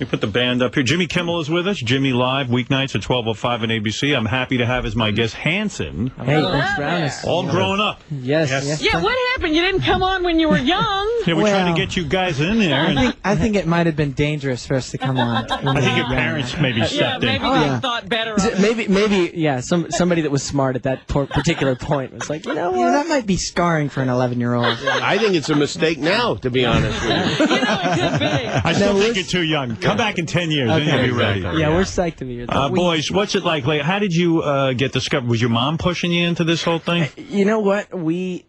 We put the band up here. Jimmy Kimmel is with us. Jimmy Live, weeknights at 12:05 on ABC. I'm happy to have as my guest Hanson. Hey, thanks for having us. All grown up. Yes. Yeah, what happened? You didn't come on when you were young. Yeah, we're trying to get you guys in there. I think it might have been dangerous for us to come on. I think your parents maybe stepped in. Maybe they thought better of it. Maybe, somebody that was smart at that particular point was like, you know what? That might be scarring for an 11-year-old. I think it's a mistake now, to be honest with you. You know, it could be. I still think you're too young. Come back in 10 years, then you'll be ready. Yeah, we're psyched to be here. Boys, what's it like? How did you get discovered? Was your mom pushing you into this whole thing? You know what? We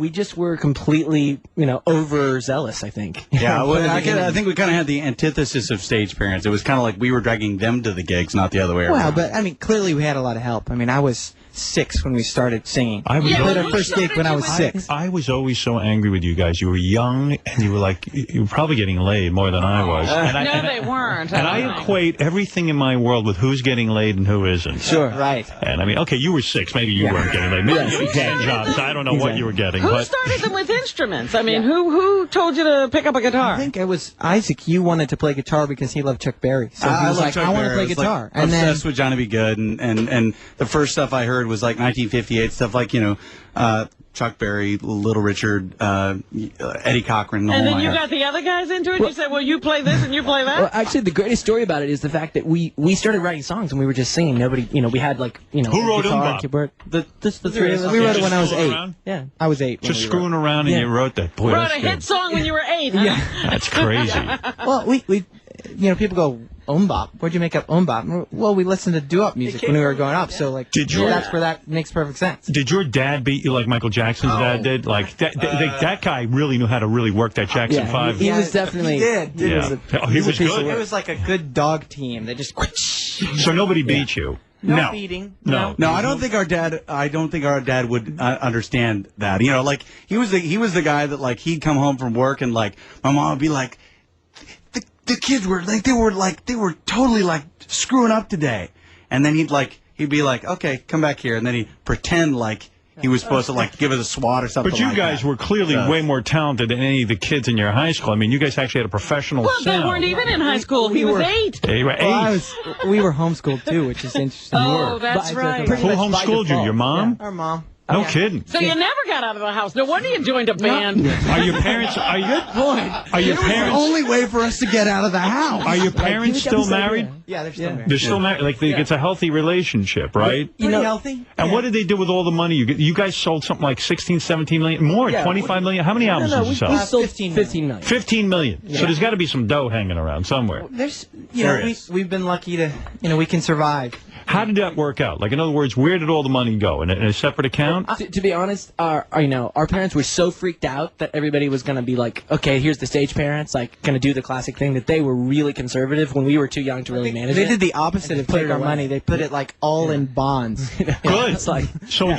just were completely, overzealous, I think. Yeah, well, I think we kind of had the antithesis of stage parents. It was kind of like we were dragging them to the gigs, not the other way around. Well, but, clearly we had a lot of help. I was 6 when we started singing. I we played our first gig when I was 6. I was always so angry with you guys. You were young, and you were probably getting laid more than I was. No, they weren't. And I equate everything in my world with who's getting laid and who isn't. Sure, right. And okay, you were 6. Maybe you weren't getting laid. Maybe you were getting jobs. I don't know what you were getting. Who started them with instruments? Who told you to pick up a guitar? I think it was Isaac. You wanted to play guitar because he loved Chuck Berry. So he was like, I want to play guitar. And obsessed with Johnny B. Good. And the first stuff I heard was like 1958 stuff like, Chuck Berry, Little Richard, Eddie Cochran. And then you got the other guys into it? You said, well, you play this and you play that? Well, actually, the greatest story about it is the fact that we started writing songs and we were just singing. Nobody, we had who wrote guitar, keyboard. The 3 of us. We wrote it when I was 8. Around? Yeah, I was 8. Just screwing around and you wrote that. Boy, wrote a hit song when you were 8, huh? Yeah. That's crazy. Well, we people go, Bop. Where'd you make up Bop? Well, we listened to doo-wop music when we were growing up, so that's where that makes perfect sense. Did your dad beat you like Michael Jackson's dad did? Like that guy really knew how to really work that Jackson 5. He was definitely. He did. He was good. It was like a good dog team. They just. So nobody beat you. No beating. No, I don't think our dad would understand that. He was the guy that he'd come home from work and my mom would be like, the kids were they were totally screwing up today, and then he'd be like, okay, come back here, and then he'd pretend like he was supposed to give us a swat or something. But you guys were clearly way more talented than any of the kids in your high school. You guys actually had a professional sound. Well, they weren't even in high school. He was 8. They were 8. Well, we were homeschooled too, which is interesting. Oh, that's right. Who homeschooled you? Your mom? Yeah, our mom. No kidding. So you never got out of the house. No wonder you joined a band. Are your parents? Are your parents? The only way for us to get out of the house. Are your parents still married? Yeah, they're still married. They're still married. It's a healthy relationship, right? Pretty healthy. And what did they do with all the money you guys sold? Something like 16, 17 million, more, 25 million. How many albums did you sell? We sold 15 million. 15 million. Yeah. So there's got to be some dough hanging around somewhere. There's, we've been lucky to, we can survive. How did that work out? In other words, where did all the money go? In a separate account? To be honest, our parents were so freaked out that everybody was going to be like, okay, here's the stage parents, going to do the classic thing, that they were really conservative when we were too young to really manage it. They did the opposite of take our money. They put it all in bonds. Good. So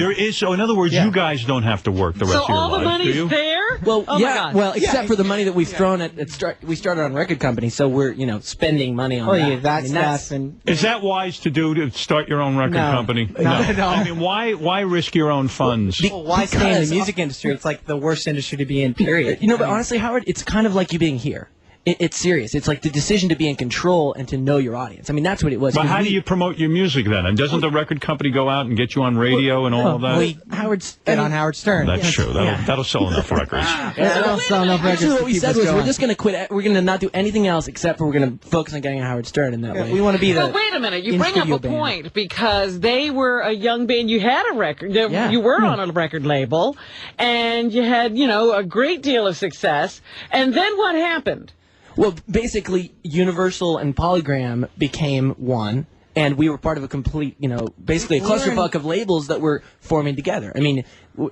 in other words, you guys don't have to work the rest of your lives, So all the money's there? Well, well, except for the money that we've thrown at we started on record company, so we're, spending money on that. Yeah, that's is that wise to do, to start your own record company? No. Why risk your own funds? Why stay in the music industry? It's like the worst industry to be in, period. But honestly, Howard, it's kind of like you being here. It's serious. It's like the decision to be in control and to know your audience. That's what it was. But how do you promote your music then? And doesn't the record company go out and get you on radio and all of that? Howard's on Howard Stern. That's true. That'll sell enough records. That'll sell enough records. Actually, what we said was we're just going to quit. We're going to not do anything else except for we're going to focus on getting on Howard Stern in that way. We want to be the. But wait a minute. You bring up a point because they were a young band. You had a record. You were on a record label, and you had a great deal of success. And then what happened? Well, basically, Universal and Polygram became one, and we were part of a complete, basically a clusterfuck of labels that were forming together.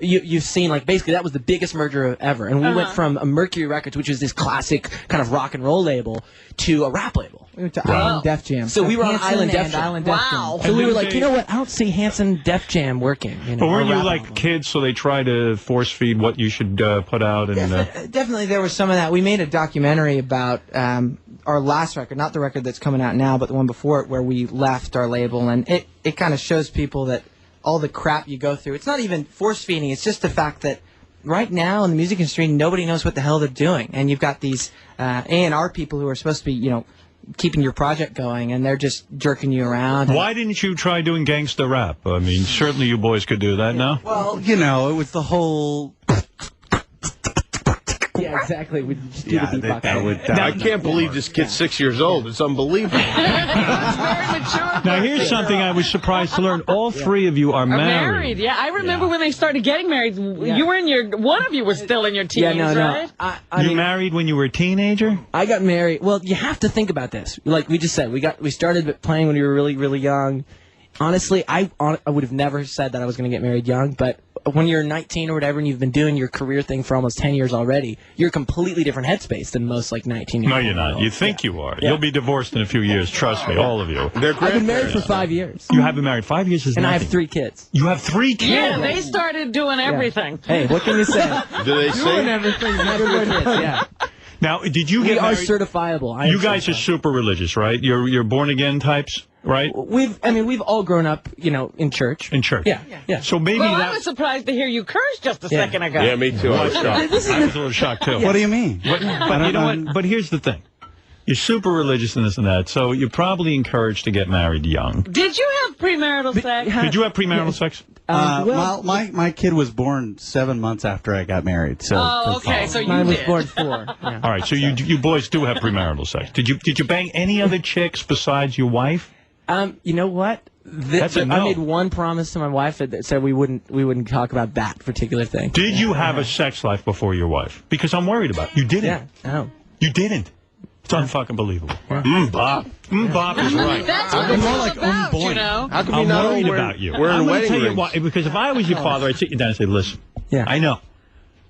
You've seen, basically that was the biggest merger ever, and we went from a Mercury Records, which is this classic kind of rock and roll label, to a rap label. We went to Island Def Jam. So we were on Island Def Jam. Wow. So we were like, you know what, I don't see Hanson Def Jam working. But weren't you kids, so they try to force feed what you should put out? And Definitely there was some of that. We made a documentary about our last record, not the record that's coming out now, but the one before it, where we left our label, and it kind of shows people that all the crap you go through. It's not even force feeding. It's just the fact that right now in the music industry, nobody knows what the hell they're doing, and you've got these A&R people who are supposed to be, keeping your project going, and they're just jerking you around. Why didn't you try doing gangster rap? I mean, certainly you boys could do that, no? Well, you know, it was the whole. Yeah, exactly. We just do the beatbox. I can't believe this kid's 6 years old. It's unbelievable. Very mature. Now, here's something I was surprised to learn. All three of you are married. Yeah, I remember when they started getting married. You were in one of you was still in your teens, right? You married when you were a teenager? I got married. Well, you have to think about this. Like we just said, we started playing when we were really, really young. Honestly, I would have never said that I was going to get married young, but when you're 19 or whatever and you've been doing your career thing for almost 10 years already, you're a completely different headspace than most like 19-year-olds. No, you're not. You think you are. You'll be divorced in a few years. Trust me, all of you. I've been married for 5 years. You have been married 5 years? And I have 3 kids. You have 3 kids? Yeah, they started doing everything. Hey, what can you say? Do they say? Doing everything. Yeah. Now, did you get We are married? certifiable. You guys are super religious, right? You're born again types, right? We've all grown up, in church. In church. Yeah. So maybe I was surprised to hear you curse just a second ago. Yeah, me too. I was shocked. I was a little shocked too. What do you mean? But you know what? But here's the thing. You're super religious and this and that, so you're probably encouraged to get married young. Did you have premarital sex? Did you have premarital sex? Well, my kid was born 7 months after I got married. So. Oh, okay. So you Mine was did. born 4. Yeah. All right, so you boys do have premarital sex. Did you bang any other chicks besides your wife? You know what? That's a no. I made one promise to my wife that said we wouldn't talk about that particular thing. Did you have a sex life before your wife? Because I'm worried about it. You didn't. Yeah. No. You didn't. It's unfucking believable. Bop. Bop is right. That's what it's all about, you know. How come you I'm not worried wearing, about you. wearing I'm going to wedding tell you rings? why. Because if I was your father, I'd sit you down and say, listen, Yeah. I know.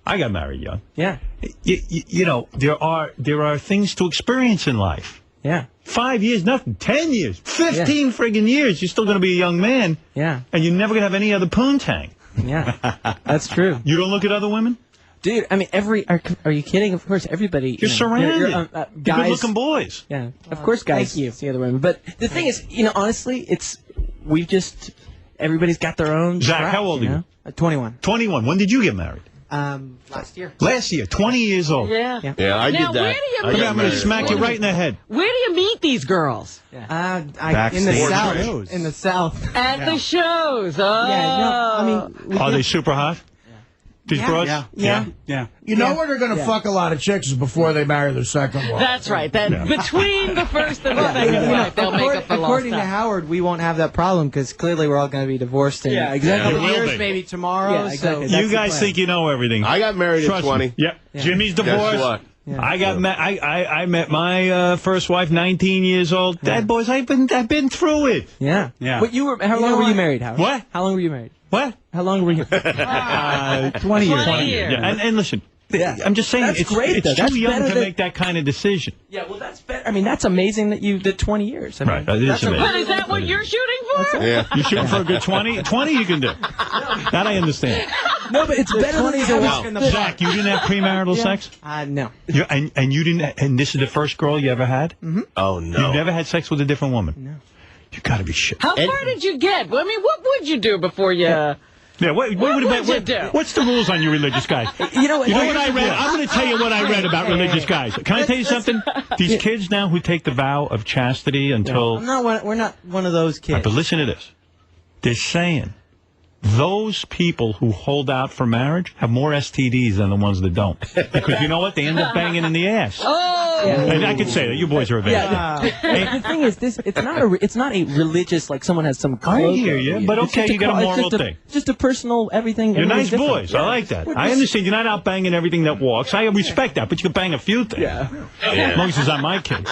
I got married young. Yeah. You know, there are things to experience in life. Yeah. 5 years, nothing. 10 years. 15 friggin' years. You're still going to be a young man. Yeah. And you're never going to have any other poontang. Yeah. That's true. You don't look at other women? Dude, I mean, are you kidding? Of course, everybody. You're surrounded. Guys, good-looking boys. Yeah, of course, guys see other women. But the thing is, honestly, everybody's got their own. Zach, track, how old are you? 21. 21. When did you get married? Last year. Last year. 20 years old. Yeah. Yeah, I Now, did that. where do you I'm going to smack you right in the head. Where do you meet these girls? In the south. In the south. At the shows. Oh. Yeah. No, I mean. Are they super hot? These broads? Yeah. You know where they're going to fuck a lot of chicks is before they marry their second wife. That's right. Between the first and the second wife, they'll make up for lost According to time. Howard, we won't have that problem because clearly we're all going to be divorced in Yeah, a exactly. couple You will years, be. maybe tomorrow. Yeah, exactly. So You guys think you know everything. I got married at Trust 20. me. Yep. Jimmy's Guess divorced. what? Yeah. I met my first wife, 19 years old. Dad, boys, I've been through it. Yeah. Yeah. But how long were you married, Howard? What? How long were you married? What? How long were you? 20 years. 20 years. Yeah, and listen, I'm just saying That's it's great, though. too That's young better to than- make that kind of decision. Yeah, well, that's better. I mean, that's amazing that you did 20 years. I mean, Right, that is amazing. But is that what you're shooting for? Yeah. You shooting for a good 20? 20 you can do. That I understand. No, but it's better than 20s are having- walking the Zach, you didn't have premarital sex? No. And you didn't, and this is the first girl you ever had? Mm-hmm. Oh, no. You've never had sex with a different woman? No. You gotta be shit. How far did you get? I mean, what would you do before you... Yeah, What would you do? What's the rules on you religious guys? You know what? You know what I read? I'm going to tell you what I read about religious guys. Can I tell you something? These kids now who take the vow of chastity until... We're not one of those kids. But listen to this. They're saying those people who hold out for marriage have more STDs than the ones that don't. Because you know what? They end up banging in the ass. And I could say that. You boys are available. The thing is, it's not a religious, like someone has some code. I hear you, but It's okay, just you got a moral it's just thing. Just a personal everything. You're nice everybody's different. boys. I like that. I understand you're not out banging everything that walks. I respect that, but you can bang a few things. Yeah. As long as it's not my kids.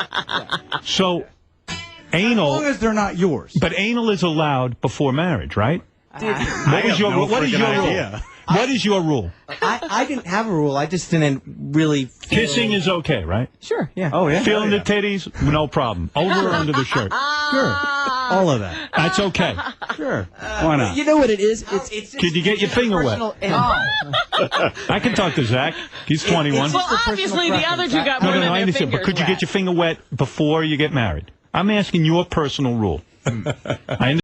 So, As long anal, as they're not yours. but anal is allowed before marriage, right? What is your rule? What is your rule? What is your rule? I didn't have a rule. I just didn't really. Kissing is okay, right? Sure. Yeah. Oh, yeah. Feeling the titties, no problem. Over or under the shirt. Sure. All of that. That's okay. Sure. Why not? You know what it is? It's Could you get your finger wet? I can talk to Zach. He's 21. Well, obviously, the other two got No, more no, than no, I their understand. fingers But could you wet. get your finger wet before you get married? I'm asking your personal rule. I understand.